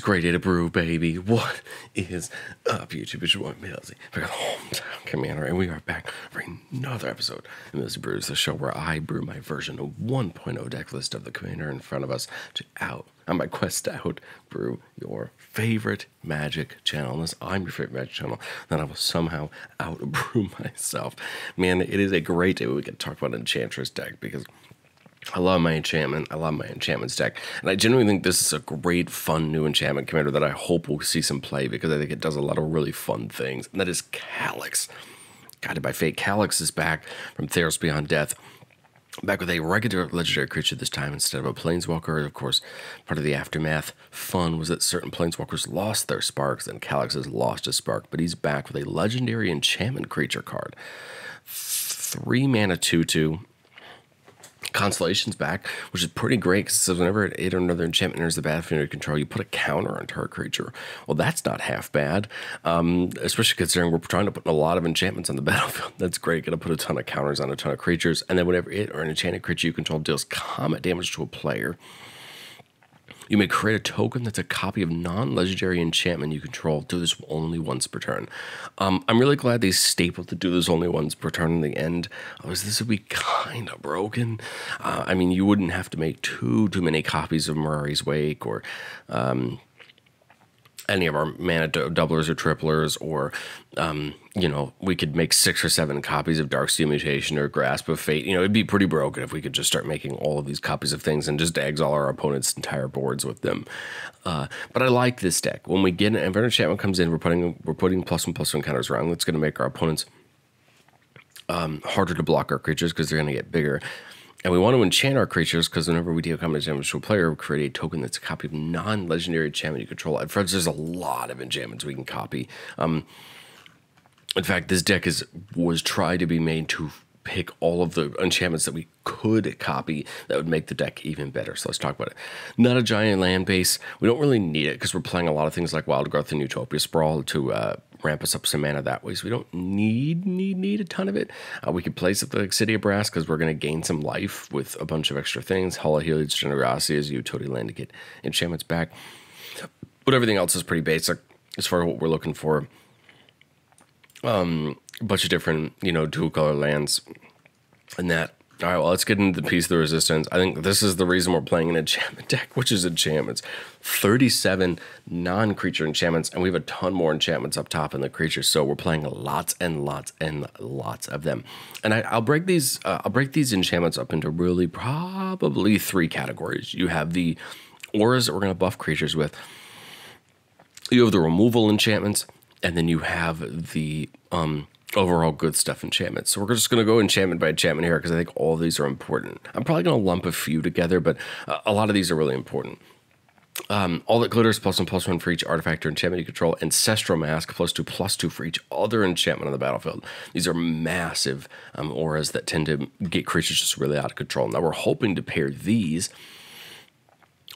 great day to brew, baby. What is up, YouTube? It's your boy, Millsy, for the hometown commander, and we are back for another episode of Millsy Brews, the show where I brew my version of 1.0 deck list of the commander in front of us to on my quest to out brew your favorite Magic channel. Unless I'm your favorite Magic channel, then I will somehow out brew myself. Man, it is a great day when we can talk about Enchantress deck because I love my enchantment. I love my enchantments deck. And I genuinely think this is a great, fun new enchantment commander that I hope we'll see some play because I think it does a lot of really fun things. And that is Calix. Guided by Fate. Calix is back from Theros Beyond Death. Back with a regular legendary creature this time instead of a planeswalker. Of course, part of the aftermath fun was that certain planeswalkers lost their sparks and Calix has lost his spark. But he's back with a legendary enchantment creature card. 3 mana 2/2. Constellation's back, which is pretty great because it says whenever an 8 or another enchantment enters the battlefield under control, you put a counter onto our creature. Well, that's not half bad, especially considering we're trying to put a lot of enchantments on the battlefield. That's great. Going to put a ton of counters on a ton of creatures, and then whenever it or an enchanted creature you control deals combat damage to a player, you may create a token that's a copy of non-legendary enchantment you control. Do this only once per turn. I'm really glad they stapled to do this only once per turn in the end. This would be kind of broken. I mean, you wouldn't have to make too many copies of Mirari's Wake or any of our mana doublers or triplers, or you know, we could make 6 or 7 copies of Darksteel Mutation or Grasp of Fate. You know, it'd be pretty broken if we could just start making all of these copies of things and just exile our opponent's entire boards with them. But I like this deck. When we get an enchantment comes in, we're putting +1/+1 counters around. That's going to make our opponents harder to block our creatures because they're going to get bigger. And we want to enchant our creatures because whenever we deal combat damage to a player, we create a token that's a copy of non-legendary enchantment you control. At first, there's a lot of enchantments we can copy. In fact, this deck was tried to be made to pick all of the enchantments that we could copy that would make the deck even better. So let's talk about it. Not a giant land base. We don't really need it because we're playing a lot of things like Wild Growth and Utopia Sprawl to ramp us up some mana that way. So we don't need a ton of it. We could place it like City of Brass because we're going to gain some life with a bunch of extra things. Hull of Heliod's Generosity as utility land to get enchantments back. But everything else is pretty basic as far as what we're looking for. A bunch of different, you know, dual color lands and that. All right, well, let's get into the Piece of the Resistance. I think this is the reason we're playing an enchantment deck, which is enchantments. 37 non-creature enchantments, and we have a ton more enchantments up top in the creatures, so we're playing lots and lots and lots of them. And I'll break these enchantments up into really probably 3 categories. You have the auras that we're going to buff creatures with. You have the removal enchantments, and then you have the overall good stuff enchantments. So we're just going to go enchantment by enchantment here because I think all of these are important. I'm probably going to lump a few together, but a lot of these are really important. All that glitters +1/+1 for each artifact or enchantment you control. Ancestral Mask +2/+2 for each other enchantment on the battlefield. These are massive auras that tend to get creatures just really out of control. Now we're hoping to pair these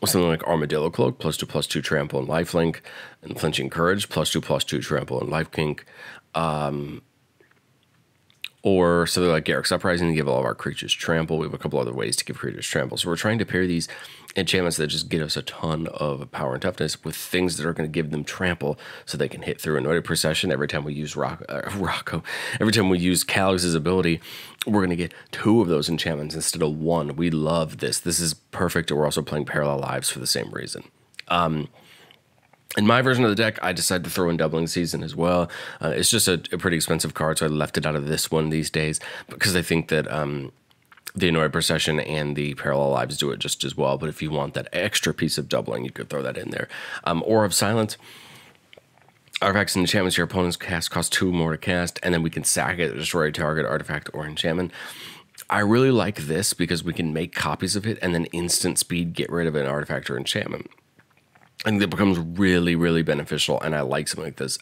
with something like Armadillo Cloak +2/+2 trample and lifelink, and Flinching Courage +2/+2 trample and lifelink. Or something like Garrick's Uprising to give all of our creatures trample. We have a couple other ways to give creatures trample. So we're trying to pair these enchantments that just get us a ton of power and toughness with things that are going to give them trample so they can hit through Anointed Procession. Every time we use every time we use Calix's ability, we're going to get 2 of those enchantments instead of 1. We love this. This is perfect. And we're also playing Parallel Lives for the same reason. In my version of the deck, I decided to throw in Doubling Season as well. It's just a pretty expensive card, so I left it out of this one these days because I think that the Anointed Procession and the Parallel Lives do it just as well. But if you want that extra piece of doubling, you could throw that in there. Aura of Silence. Artifacts and enchantments your opponents cast cost 2 more to cast, and then we can sack it to destroy a target artifact or enchantment. I really like this because we can make copies of it and then instant speed get rid of an artifact or enchantment. I think that becomes really, really beneficial, and I like something like this.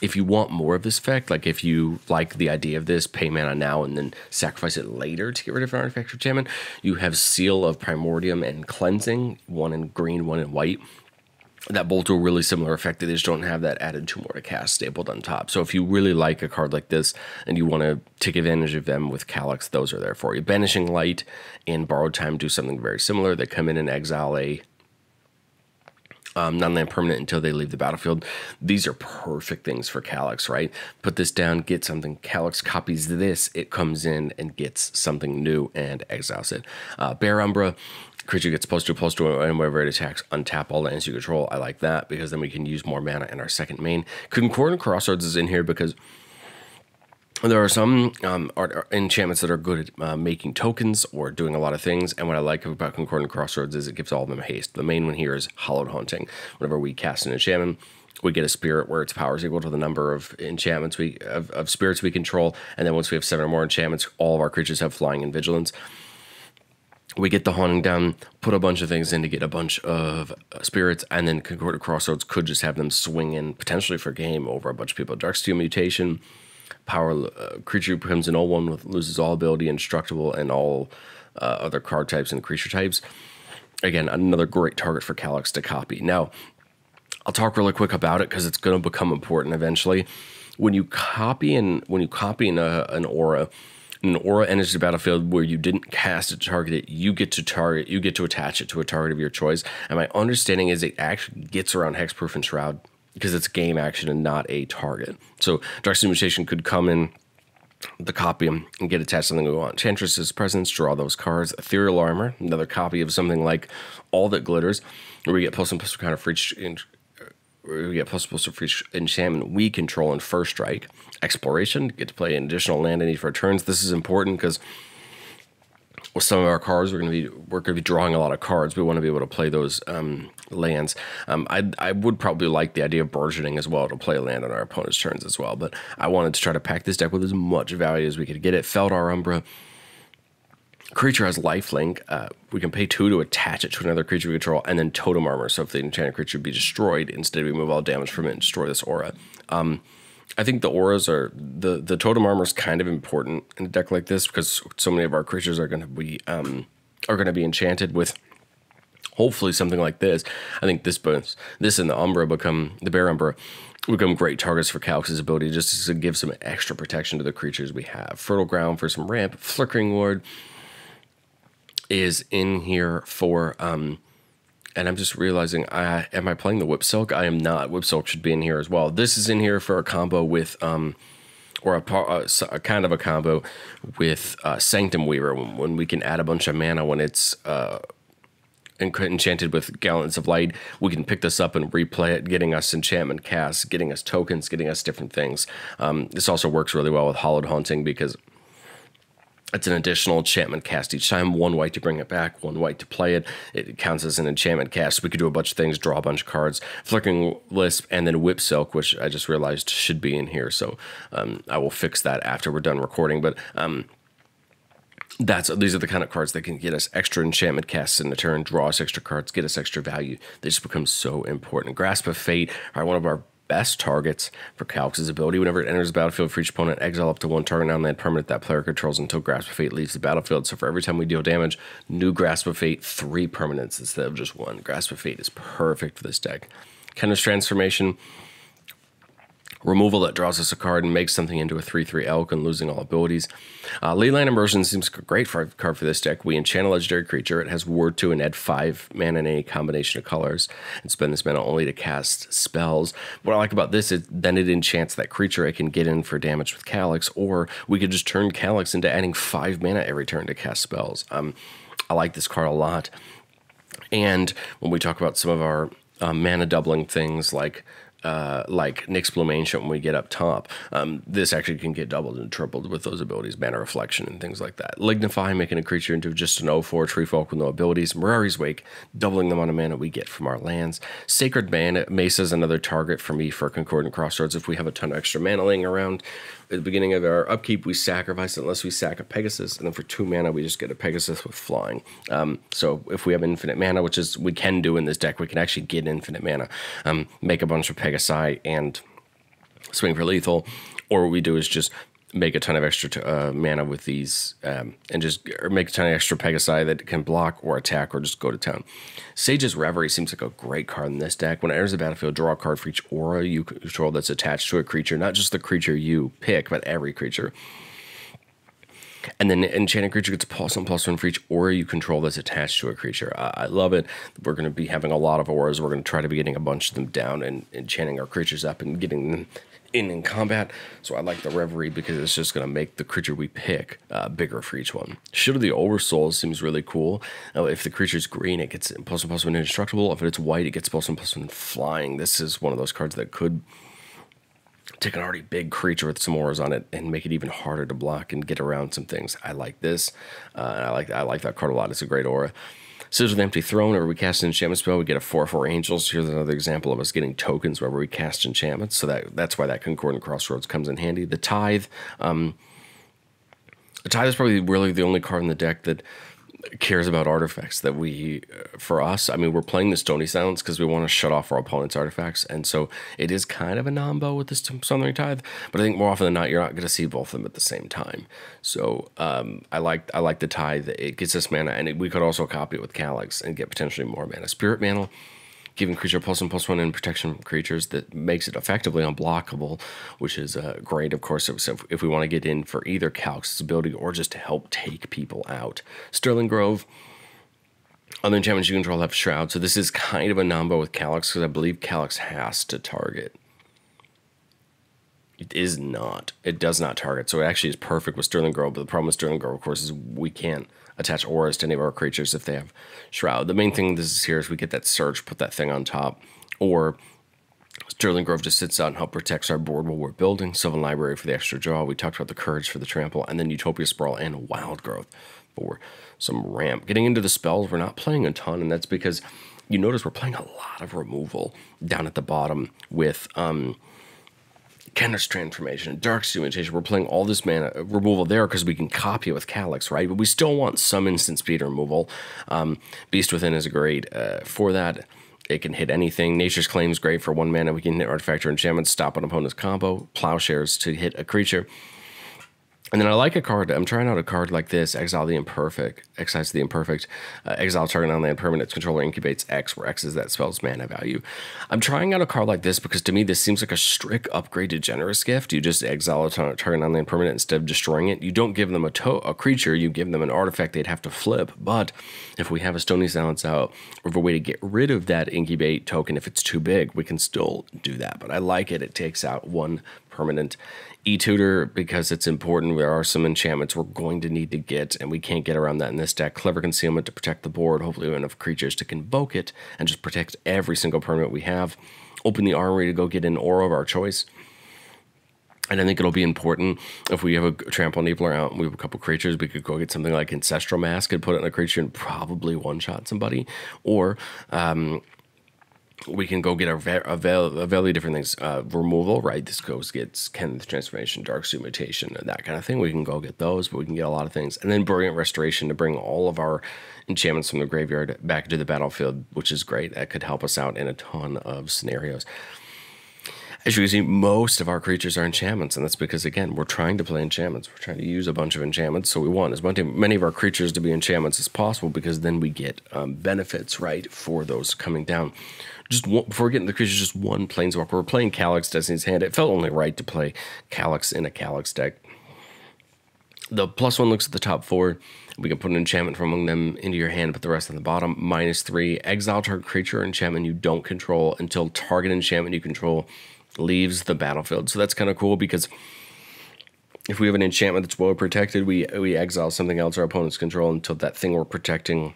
If you want more of this effect, like if you like the idea of this, pay mana now and then sacrifice it later to get rid of an artifact or enchantment, you have Seal of Primordium and Cleansing, 1 in green, 1 in white. That both do a really similar effect. They just don't have that added 2 more to cast stapled on top. So if you really like a card like this and you want to take advantage of them with Calix, those are there for you. Banishing Light and Borrowed Time do something very similar. They come in and exile a non-land permanent until they leave the battlefield. These are perfect things for Calix, right? Put this down, get something. Calix copies this, it comes in and gets something new and exiles it. Bear Umbra, creature gets +2/+2, and whenever it attacks, untap all lands you control. I like that because then we can use more mana in our second main. Concordant Crossroads is in here because there are some enchantments that are good at making tokens or doing a lot of things, and what I like about Concordant Crossroads is it gives all of them haste. The main one here is Hallowed Haunting. Whenever we cast an enchantment, we get a spirit where its power is equal to the number of enchantments of spirits we control, and then once we have 7 or more enchantments, all of our creatures have flying and vigilance. We get the haunting down, put a bunch of things in to get a bunch of spirits, and then Concordant Crossroads could just have them swing in potentially for game over a bunch of people. Darksteel Mutation. Power creature becomes an 0/1 with loses all ability, indestructible, and all other card types and creature types. Again, another great target for Calix to copy. Now, I'll talk really quick about it because it's going to become important eventually. When you copy an aura, an aura enters the battlefield where you didn't cast it to target it, you get to attach it to a target of your choice. And my understanding is it actually gets around Hexproof and Shroud, because it's game action and not a target. So Darksteel Mutation could come in, the copy them, and get attached to something we want. Enchantress's Presence, draw those cards. Ethereal Armor, another copy of something like All That Glitters, where we get +1/+1 kind of for each, we get +1/+1 for each enchantment we control in first strike. Exploration, get to play an additional land in each of our turns. This is important because with some of our cards, we're going to be drawing a lot of cards. We want to be able to play those lands. I would probably like the idea of burgeoning as well to play a land on our opponent's turns as well. But I wanted to try to pack this deck with as much value as we could get it. Feldar Umbra. Creature has lifelink. We can pay 2 to attach it to another creature we control, and then Totem Armor. So if the enchanted creature be destroyed, instead we remove all damage from it and destroy this aura. I think the auras are the totem armor is kind of important in a deck like this because so many of our creatures are going to be enchanted with hopefully something like this. I think this and the Bear Umbra become great targets for Calix's ability just to give some extra protection to the creatures we have. Fertile Ground for some ramp. Flickering Ward is in here for and I'm just realizing, am I playing the Whip Silk? I am not. Whip Silk should be in here as well. This is in here for a combo with, or a kind of a combo with Sanctum Weaver, when we can add a bunch of mana when it's enchanted with Gallants of Light. We can pick this up and replay it, getting us enchantment casts, getting us tokens, getting us different things. This also works really well with Hallowed Haunting because it's an additional enchantment cast each time. 1 white to bring it back, 1 white to play it. It counts as an enchantment cast. We could do a bunch of things, draw a bunch of cards. Flickering Wisp, and then Whip Silk, which I just realized should be in here. So I will fix that after we're done recording. But these are the kind of cards that can get us extra enchantment casts in the turn, draw us extra cards, get us extra value. They just become so important. Grasp of Fate are one of our best targets for Calix's ability. Whenever it enters the battlefield for each opponent, exile up to 1 target non-land permanent that player controls until Grasp of Fate leaves the battlefield. So for every time we deal damage, new Grasp of Fate, 3 permanents instead of just 1. Grasp of Fate is perfect for this deck. Kenna's Transformation. Removal that draws us a card and makes something into a 3/3 elk and losing all abilities. Leyline Immersion seems great for a card for this deck. We enchant a legendary creature. It has Ward 2 and add 5 mana in any combination of colors and spend this mana only to cast spells. What I like about this is then it enchants that creature. It can get in for damage with Calix, or we could just turn Calix into adding 5 mana every turn to cast spells. I like this card a lot. And when we talk about some of our mana doubling things like Nyx Bloom Ancient when we get up top, this actually can get doubled and tripled with those abilities, Mana Reflection and things like that. Lignify, making a creature into just an 0/4 tree folk with no abilities. Mirari's Wake, doubling the amount of mana we get from our lands. Sacred Mesa is another target for me for Concordant Crossroads. If we have a ton of extra mana laying around, at the beginning of our upkeep, we sacrifice it unless we sack a Pegasus, and then for 2 mana, we just get a Pegasus with flying. So if we have infinite mana, which is we can do in this deck, we can actually get infinite mana, make a bunch of Pegasi and swing for lethal, or what we do is just make a ton of extra mana with these and just make a ton of extra Pegasi that can block or attack or just go to town. Sage's Reverie seems like a great card in this deck. When it enters the battlefield, draw a card for each aura you control that's attached to a creature, not just the creature you pick, but every creature. And then enchanted creature gets a +1/+1 for each aura you control that's attached to a creature. I love it. We're going to be having a lot of auras. We're going to try to be getting a bunch of them down and enchanting our creatures up and getting them in combat. So I like the Reverie because it's just going to make the creature we pick bigger for each one. Shield of the Oversoul seems really cool. If the creature's green, it gets +1/+1 indestructible. If it's white, it gets +1/+1 flying. This is one of those cards that could take an already big creature with some auras on it and make it even harder to block and get around some things. I like this. I like that card a lot. It's a great aura. Scissors of the Empty Throne, whenever we cast an enchantment spell, we get a 4/4 Angels. Here's another example of us getting tokens whenever we cast enchantments. So that's why that Concordant Crossroads comes in handy. The Tithe. The Tithe is probably really the only card in the deck that cares about artifacts that for us, I mean, we're playing the Stony Silence because we want to shut off our opponent's artifacts, and so it is kind of a nombo with this Sundering Tithe, but I think more often than not, you're not going to see both of them at the same time. So I like the Tithe. It gets us mana, and we could also copy it with Calix and get potentially more mana. Spirit Mantle, giving creature +1/+1 in protection from creatures that makes it effectively unblockable, which is great, of course, if we want to get in for either Calix's ability or just to help take people out. Sterling Grove, other enchantments you control have Shroud, so this is kind of a nombo with Calix because I believe Calix has to target. It is not. It does not target, so it actually is perfect with Sterling Grove, but the problem with Sterling Grove, of course, is we can't attach auras to any of our creatures if they have Shroud. The main thing this is here is we get that search, put that thing on top, or Sterling Grove just sits out and helps protects our board while we're building. Sylvan Library for the extra draw. We talked about the Courage for the trample, and then Utopia Sprawl and Wild Growth for some ramp. Getting into the spells, we're not playing a ton, and that's because you notice we're playing a lot of removal down at the bottom with Kenner's Transformation, Dark Mutation. We're playing all this mana removal there because we can copy it with Calix, right? But we still want some instant speed removal. Beast Within is great for that. It can hit anything. Nature's Claim is great for 1 mana. We can hit Artifact or Enchantment, stop an opponent's combo. Plowshares to hit a creature. And then I like a card. I'm trying out a card like this, Exile the Imperfect. Excise the Imperfect. Exile target non-land permanent. Its controller incubates X, where X is that spell's mana value. I'm trying out a card like this because to me this seems like a strict upgrade to Generous Gift. You just exile a target non-land permanent instead of destroying it. You don't give them a creature, you give them an artifact they'd have to flip. But if we have a Stony Silence out, or if a way to get rid of that incubate token if it's too big, we can still do that. But I like it. It takes out 1 permanent. E-Tutor, because it's important. There are some enchantments we're going to need to get, and we can't get around that in this deck. Clever Concealment to protect the board. Hopefully we have enough creatures to convoke it and just protect every single permanent we have. Open the Armory to go get an aura of our choice. And I think it'll be important if we have a Trample Enabler out and we have a couple creatures, we could go get something like Ancestral Mask and put it in a creature and probably one-shot somebody. Or we can go get a very different things. Removal, right? This gets Ken's Transformation, Dark Mutation, and that kind of thing. We can go get those, but we can get a lot of things. And then Brilliant Restoration to bring all of our enchantments from the graveyard back to the battlefield, which is great. That could help us out in a ton of scenarios. As you can see, most of our creatures are enchantments, and that's because, again, we're trying to play enchantments. We're trying to use a bunch of enchantments, so we want as many of our creatures to be enchantments as possible because then we get benefits, right, for those coming down. Before we get into the creatures, just 1 Planeswalker. We're playing Calix, Destiny's Hand. It felt only right to play Calix in a Calix deck. The +1 looks at the top 4. We can put an enchantment from among them into your hand, put the rest on the bottom. -3, exile target creature or enchantment you don't control until target enchantment you control leaves the battlefield. So that's kind of cool because if we have an enchantment that's well protected, we exile something else our opponents control until that thing we're protecting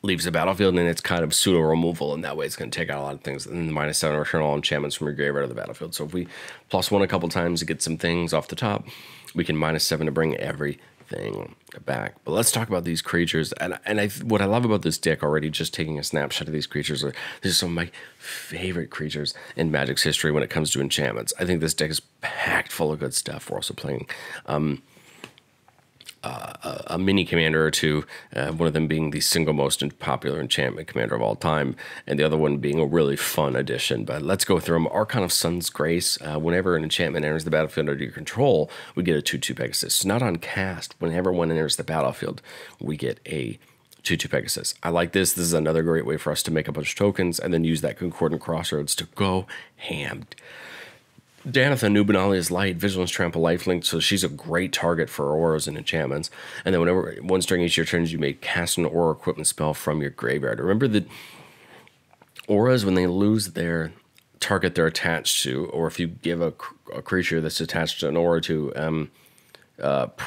leaves the battlefield, and it's kind of pseudo removal, and that way it's going to take out a lot of things. And then the -7 return all enchantments from your graveyard to the battlefield. So if we +1 a couple times to get some things off the top, we can -7 to bring everything back. But let's talk about these creatures. And what I love about this deck already, just taking a snapshot of these creatures, these are some of my favorite creatures in Magic's history when it comes to enchantments. I think this deck is packed full of good stuff. We're also playing a mini commander or two, one of them being the single most popular enchantment commander of all time, and the other one being a really fun addition. But let's go through them. Archon of Sun's Grace. Whenever an enchantment enters the battlefield under your control, we get a 2/2 Pegasus. Not on cast. Whenever one enters the battlefield, we get a 2/2 Pegasus. I like this. This is another great way for us to make a bunch of tokens and then use that Concordant Crossroads to go ham. Danitha Nubenalia's Light, Vigilance, Trample, Lifelink, so she's a great target for auras and enchantments. And then whenever, once during each of your turns, you may cast an aura equipment spell from your graveyard. Remember that auras, when they lose their target they're attached to, or if you give a creature that's attached to an aura to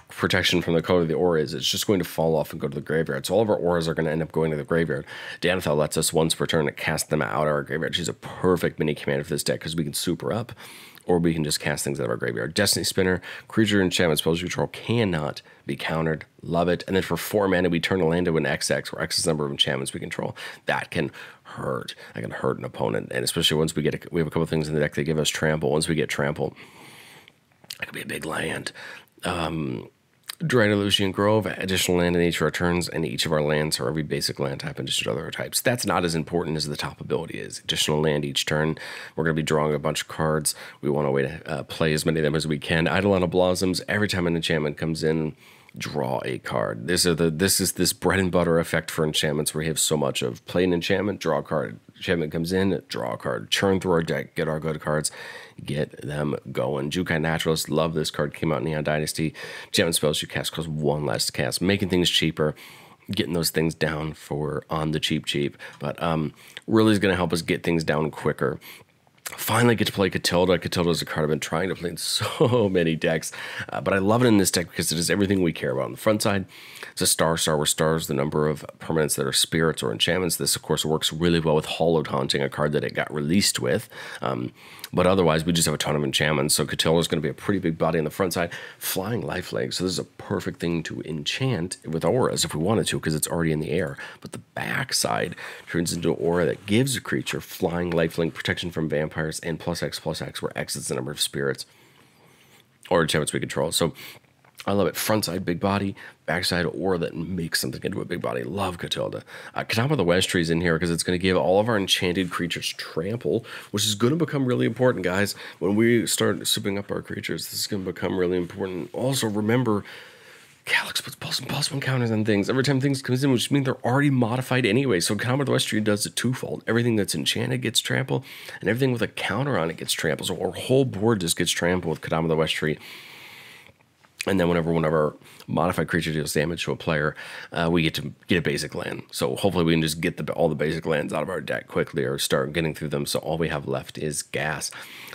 protection from the color of the aura is, it's just going to fall off and go to the graveyard. So all of our auras are going to end up going to the graveyard. Danitha lets us once per turn to cast them out of our graveyard. She's a perfect mini commander for this deck because we can super up, or we can just cast things out of our graveyard. Destiny Spinner, creature enchantment spells you control cannot be countered. Love it. And then for 4 mana, we turn a land to an XX, where X is the number of enchantments we control. That can hurt. That can hurt an opponent. And especially once we get, we have a couple things in the deck that give us trample. Once we get trample, that could be a big land. Dread Illusion Grove, additional land in each of our turns, and each of our lands, or every basic land type, and just other types. That's not as important as the top ability is. Additional land each turn. We're going to be drawing a bunch of cards. We want a way to play as many of them as we can. Eidolon of Blossoms, every time an enchantment comes in, draw a card. This is this bread and butter effect for enchantments where we have so much of play an enchantment, draw a card. Enchantment comes in, draw a card. Churn through our deck, get our good cards, get them going. Jukai Naturalist, love this card. Came out in Neon Dynasty. Enchantment spells you cast cost 1 less to cast, making things cheaper, getting those things down for on the cheap. But really is going to help us get things down quicker. Finally get to play Catilda. Catilda is a card I've been trying to play in so many decks, but I love it in this deck because it is everything we care about. On the front side, it's a star, where star is the number of permanents that are spirits or enchantments. This, of course, works really well with Hollowed Haunting, a card that it got released with. But otherwise, we just have a ton of enchantments. So Catilda is going to be a pretty big body on the front side. Flying Lifelink, so this is a perfect thing to enchant with auras if we wanted to, because it's already in the air. But the back side turns into an aura that gives a creature flying lifelink, protection from vampires, and +X, where X is the number of spirits or enchantments we control. So I love it. Front side, big body. Backside, aura that makes something into a big body. Love Catilda. Kadama the West Tree is in here because it's going to give all of our enchanted creatures trample, which is going to become really important, guys. When we start souping up our creatures, this is going to become really important. Also, remember, Calix puts +1/+1 counters on things every time things comes in, which means they're already modified anyway. So Kadama the West Tree does it twofold. Everything that's enchanted gets trample, and everything with a counter on it gets trample. So our whole board just gets trample with Kadama the West Tree. And then whenever one of our modified creature deals damage to a player, we get to get a basic land. So hopefully we can just get all the basic lands out of our deck quickly or start getting through them. So all we have left is gas.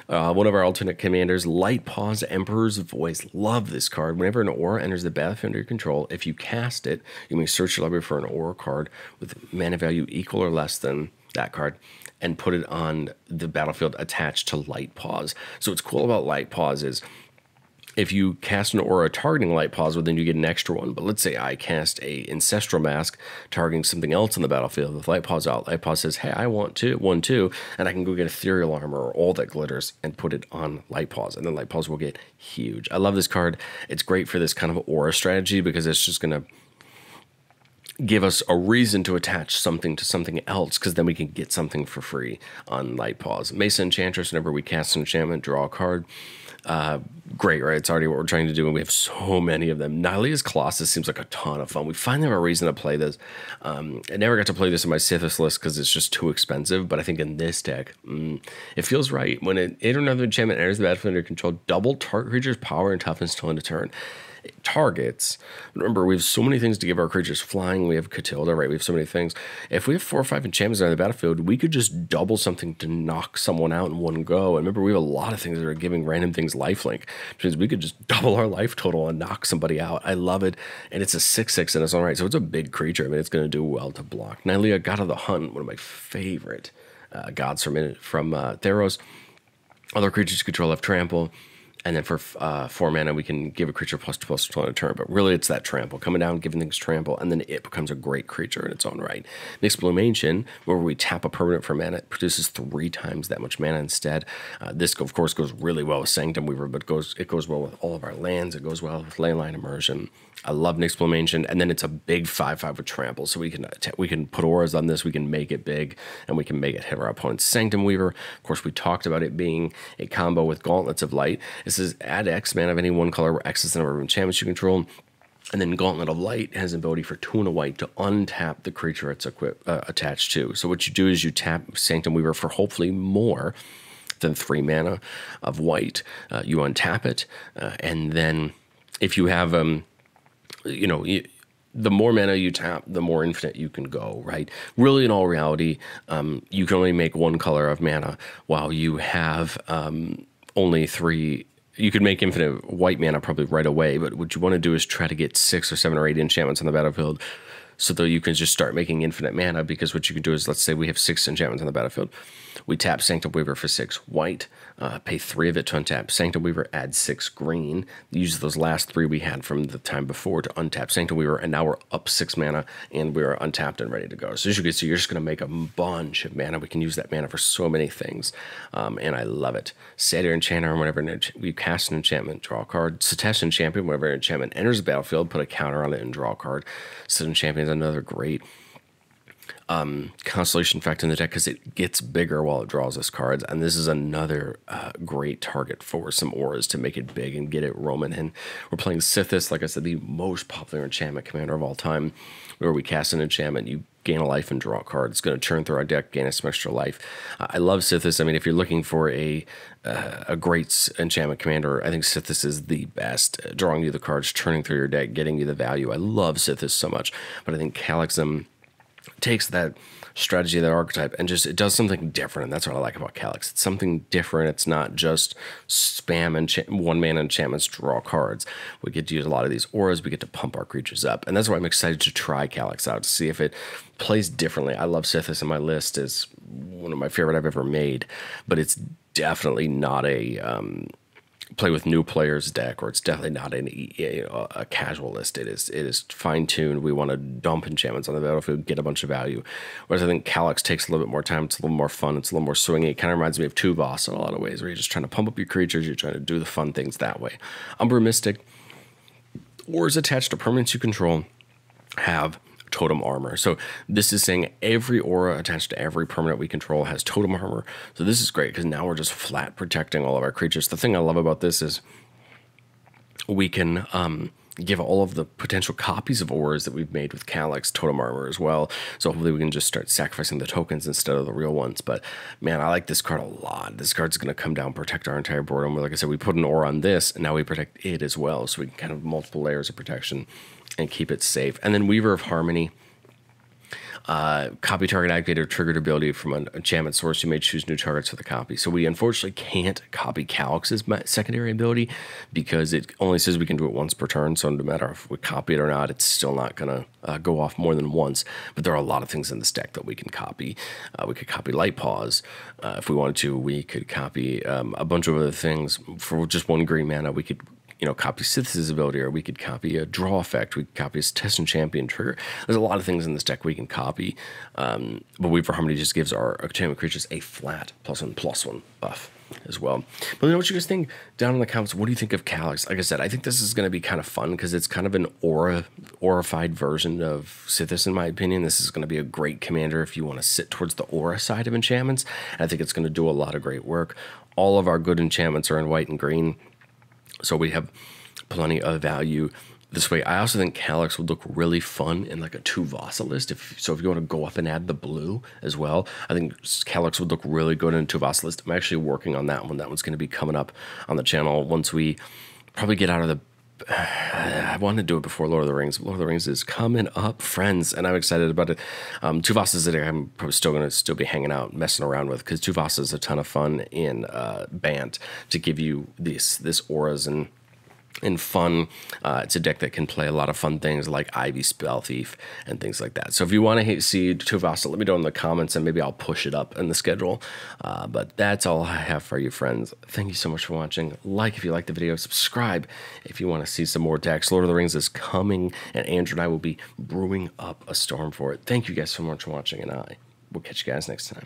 One of our alternate commanders, Light Paws, Emperor's Voice. Love this card. Whenever an aura enters the battlefield under your control, if you cast it, you may search your library for an aura card with mana value equal or less than that card and put it on the battlefield attached to Light Paws. So what's cool about Light Paws is if you cast an aura targeting Light Paws, well, then you get an extra one. But let's say I cast a Ancestral Mask targeting something else on the battlefield with Light Paws out. Light Paws says, hey, I want one too, and I can go get Ethereal Armor or All That Glitters and put it on Light Paws, and then Light Paws will get huge. I love this card. It's great for this kind of aura strategy because it's just going to give us a reason to attach something to something else, because then we can get something for free on Light Paws. Mesa Enchantress, whenever we cast an enchantment, draw a card. Great, right? It's already what we're trying to do, and we have so many of them. Nylea's Colossus seems like a ton of fun. We finally have a reason to play this. I never got to play this in my Sithis list because it's just too expensive, but I think in this deck, it feels right. When it or another enchantment enters the battlefield under control, double target creature's power and toughness till end of turn. Targets. Remember, we have so many things to give our creatures. Flying, we have Catilda, right? We have so many things. If we have 4 or 5 enchantments on the battlefield, we could just double something to knock someone out in one go. And remember, we have a lot of things that are giving random things lifelink, which means we could just double our life total and knock somebody out. I love it. And it's a 6/6 in its own right, so it's a big creature. I mean, it's going to do well to block. Nylea, God of the Hunt, one of my favorite gods from Theros. Other creatures you control have trample. And then for 4 mana, we can give a creature +2/+2 on a turn. But really, it's that trample. Coming down, giving things trample, and then it becomes a great creature in its own right. Nixplumation, where we tap a permanent for mana, it produces 3 times that much mana instead. This, of course, goes really well with Sanctum Weaver, but it goes well with all of our lands. It goes well with Leyline Immersion. I love Nixplumation, and then it's a big 5/5 with trample, so we can put auras on this, we can make it big, and we can make it hit our opponent's Sanctum Weaver. Of course, we talked about it being a combo with Gauntlets of Light. This is add X mana of any one color where X is the number of enchantments you control. And then Gauntlet of Light has the ability for 2 and a white to untap the creature it's attached to. So what you do is you tap Sanctum Weaver for hopefully more than 3 mana of white. You untap it, and then if you have the more mana you tap, the more infinite you can go, right? Really, in all reality, you can only make 1 color of mana, while you have only 3. You could make infinite white mana probably right away, but what you want to do is try to get 6 or 7 or 8 enchantments on the battlefield, so that you can just start making infinite mana. Because what you can do is, let's say we have 6 enchantments on the battlefield. We tap Sanctum Weaver for 6 white, pay 3 of it to untap Sanctum Weaver, add 6 green, use those last 3 we had from the time before to untap Sanctum Weaver, and now we're up 6 mana, and we're untapped and ready to go. So as you can see, you're just going to make a bunch of mana. We can use that mana for so many things, and I love it. Satyr Enchanter, whenever we cast an enchantment, draw a card. Cetacean Champion, whenever an enchantment enters the battlefield, put a counter on it and draw a card. Cetacean Champion is another great constellation effect in the deck, because it gets bigger while it draws us cards, and this is another great target for some auras to make it big and get it roaming in. We're playing Sithis, like I said, the most popular enchantment commander of all time, where we cast an enchantment, you gain a life and draw a card. It's going to churn through our deck, gain us some extra life. I love Sithis. I mean, if you're looking for a great enchantment commander, I think Sithis is the best. Drawing you the cards, churning through your deck, getting you the value. I love Sithis so much, but I think Calix takes that strategy, that archetype, and just it does something different, and that's what I like about Calix. It's something different. It's not just spam and 1 mana enchantments, draw cards. We get to use a lot of these auras. We get to pump our creatures up, and that's why I'm excited to try Calix out, to see if it plays differently. I love Sithis, and my list is one of my favorite I've ever made, but it's definitely not a play with new players deck, or it's definitely not a casual list. It is fine-tuned. We want to dump enchantments on the battlefield, get a bunch of value. Whereas I think Calix takes a little bit more time. It's a little more fun. It's a little more swingy. It kind of reminds me of Tuvos in a lot of ways, where you're just trying to pump up your creatures. You're trying to do the fun things that way. Umbra Mystic, auras attached to permanents you control, have totem armor. So this is saying every aura attached to every permanent we control has totem armor. So this is great, because now we're just flat protecting all of our creatures. The thing I love about this is we can give all of the potential copies of auras that we've made with Calix totem armor as well. So hopefully we can just start sacrificing the tokens instead of the real ones. But man, I like this card a lot. This card's going to come down, protect our entire board. And like I said, we put an aura on this, and now we protect it as well. So we can kind of multiple layers of protection and keep it safe. And then Weaver of Harmony, copy target activated or triggered ability from an enchantment source. You may choose new targets for the copy. So we unfortunately can't copy Calix's secondary ability, because it only says we can do it once per turn. So no matter if we copy it or not, it's still not going to go off more than once. But there are a lot of things in this deck that we can copy. We could copy Light Paws. If we wanted to, we could copy a bunch of other things. For just 1 green mana, we could copy Sithis' ability, or we could copy a draw effect. We could copy a Cetacean Champion trigger. There's a lot of things in this deck we can copy, but Weaver of Harmony just gives our enchantment creatures a flat +1/+1 buff as well. But let me know what you guys think down in the comments. What do you think of Calix? Like I said, I think this is going to be kind of fun, because it's kind of an aurified version of Sithis, in my opinion. This is going to be a great commander if you want to sit towards the aura side of enchantments. I think it's going to do a lot of great work. All of our good enchantments are in white and green, so we have plenty of value this way. I also think Calix would look really fun in like a Tuvasa list. If you want to go up and add the blue as well, I think Calix would look really good in a Tuvasa list. I'm actually working on that one. That one's going to be coming up on the channel once we probably get out of the... I wanted to do it before Lord of the Rings. Lord of the Rings is coming up, friends, and I'm excited about it. Tuvasa is a deck I'm probably still going to be hanging out, messing around with, because Tuvasa is a ton of fun in Bant to give you this auras and fun. It's a deck that can play a lot of fun things like Ivy, Spell Thief, and things like that. So if you want to see Tuvasa, let me know in the comments, and maybe I'll push it up in the schedule. But that's all I have for you, friends. Thank you so much for watching. Like if you liked the video, subscribe if you want to see some more decks. Lord of the Rings is coming, and Andrew and I will be brewing up a storm for it. Thank you guys so much for watching, and I will catch you guys next time.